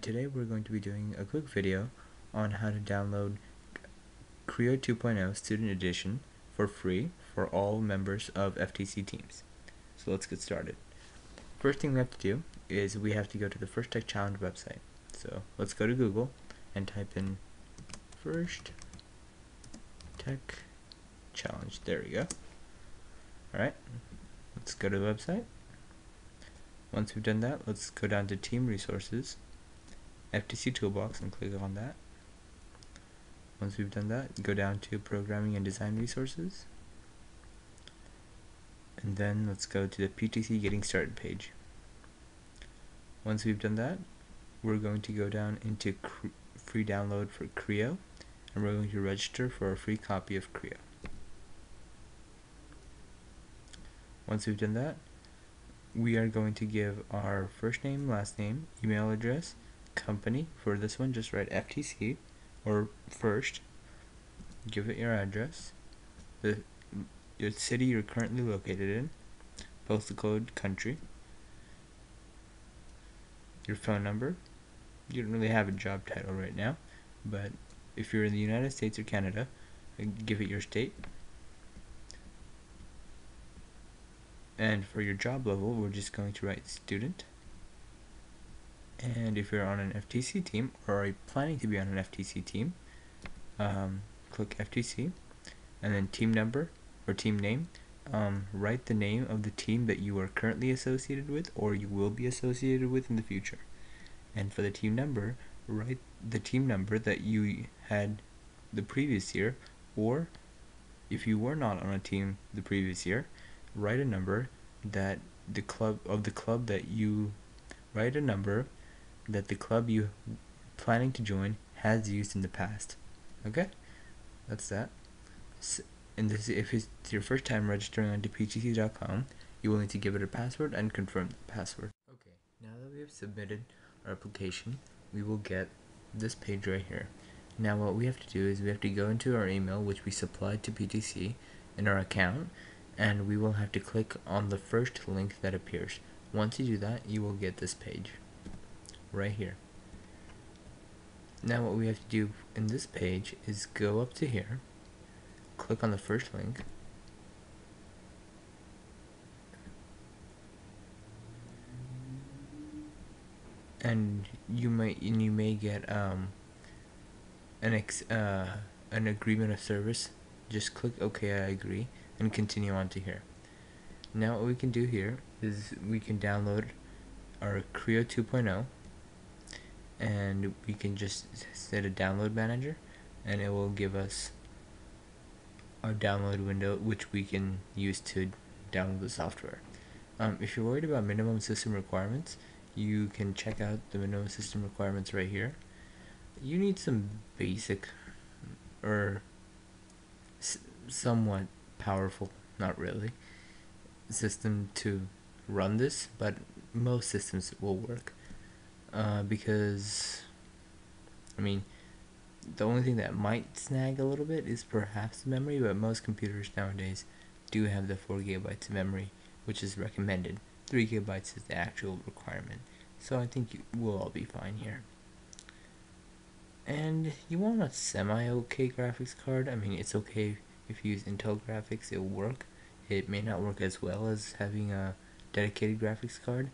and today we're going to be doing a quick video on how to download Creo 2.0 Student Edition for free for all members of FTC teams. So let's get started. First thing we have to do is we have to go to the First Tech Challenge website. So let's go to Google and type in First Tech Challenge. There we go. Alright, let's go to the website. Once we've done that, let's go down to Team Resources, FTC Toolbox, and click on that. Once we've done that, go down to Programming and Design Resources, and then let's go to the PTC Getting Started page. Once we've done that, we're going to go down into free download for Creo, and we're going to register for a free copy of Creo. Once we've done that, we are going to give our first name, last name, email address, company. For this one, just write FTC or first. Give it your address, your city you're currently located in, postal code, country, your phone number. You don't really have a job title right now, but if you're in the United States or Canada, give it your state. And for your job level, we're just going to write student. And if you're on an FTC team or are planning to be on an FTC team, click FTC, and then team number or team name. Write the name of the team that you are currently associated with or you will be associated with in the future. And for the team number, write the team number that you had the previous year, or if you were not on a team the previous year, write a number that the club that you planning to join has used in the past. Okay, that's that. And this, if it's your first time registering onto ptc.com, you will need to give it a password and confirm the password. Okay, now that we have submitted our application, we will get this page right here. Now what we have to do is we have to go into our email, which we supplied to PTC in our account, and we will have to click on the first link that appears. Once you do that, you will get this page right here. Now what we have to do in this page is go up to here, click on the first link, and you may get an agreement of service. Just click OK, I agree, and continue on to here. Now what we can do here is we can download our Creo 2.0, and we can just set a download manager, and it will give us our download window, which we can use to download the software. If you're worried about minimum system requirements, you can check out the minimum system requirements right here. You need some basic or somewhat powerful, not really, system to run this, but most systems will work, because I mean, the only thing that might snag a little bit is perhaps the memory, but most computers nowadays do have the 4 gigabytes of memory, which is recommended. 3 gigabytes is the actual requirement, so I think you will all be fine here. And you want a semi-okay graphics card. I mean, it's okay if you use Intel graphics, it will work. It may not work as well as having a dedicated graphics card,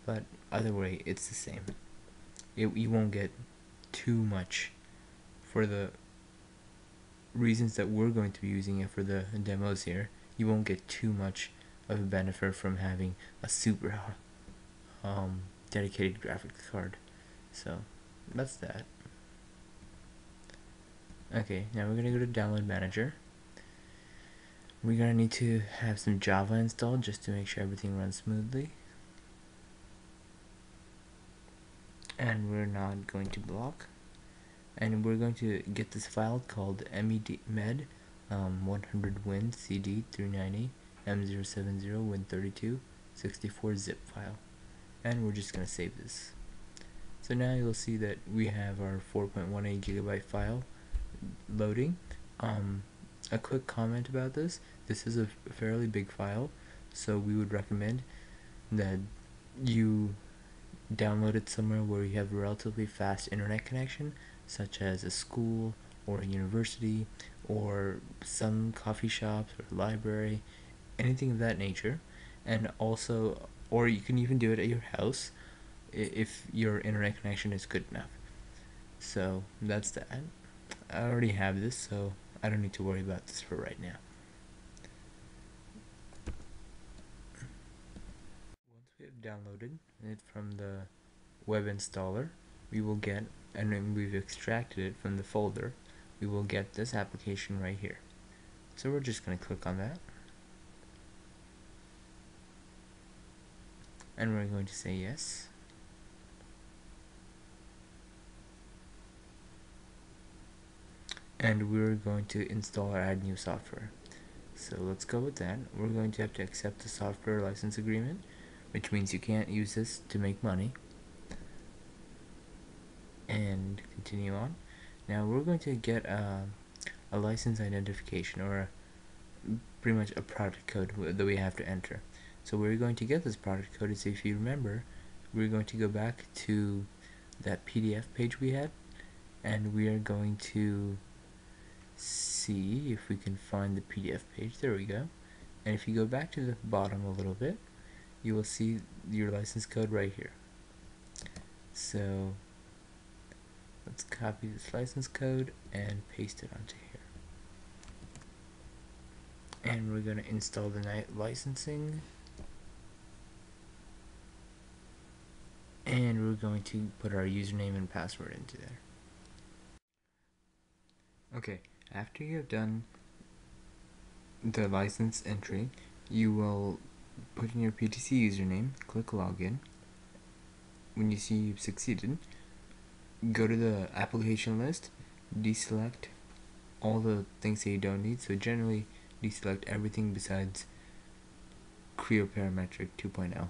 but either way, it's the same. You won't get too much for the reasons that we're going to be using it for the demos here. You won't get too much of a benefit from having a super dedicated graphics card. So that's that. Okay, now we're gonna go to Download Manager. We're gonna need to have some Java installed just to make sure everything runs smoothly. And we're not going to block. And we're going to get this file called med 100win cd 390 m070 win32 64 zip file. And we're just gonna save this. So now you'll see that we have our 4.18 gigabyte file loading. A quick comment about this is a fairly big file, so we would recommend that you download it somewhere where you have a relatively fast internet connection, such as a school or a university or some coffee shops or library, anything of that nature. And also, or you can even do it at your house if your internet connection is good enough. So that's that. I already have this, so I don't need to worry about this for right now. Once we have downloaded it from the web installer, we will get, and then we've extracted it from the folder, we will get this application right here. So we're just going to click on that, and we're going to say yes. And we're going to install or add new software. So let's go with that. We're going to have to accept the software license agreement, which means you can't use this to make money. And continue on. Now we're going to get a license identification, or pretty much a product code that we have to enter. So we're going to get this product code is, if you remember, we're going to go back to that PDF page we had, and we are going to see if we can find the PDF page. There we go. And if you go back to the bottom a little bit, you will see your license code right here. So let's copy this license code and paste it onto here. And we're going to install the licensing, and we're going to put our username and password into there. Okay, after you have done the license entry, you will put in your PTC username, click login. When you see you've succeeded, go to the application list, deselect all the things that you don't need. So generally deselect everything besides Creo Parametric 2.0,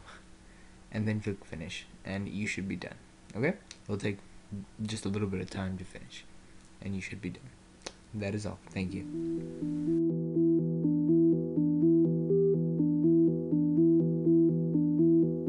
and then click finish, and you should be done. Okay, it'll take just a little bit of time to finish, and you should be done. That is all. Thank you.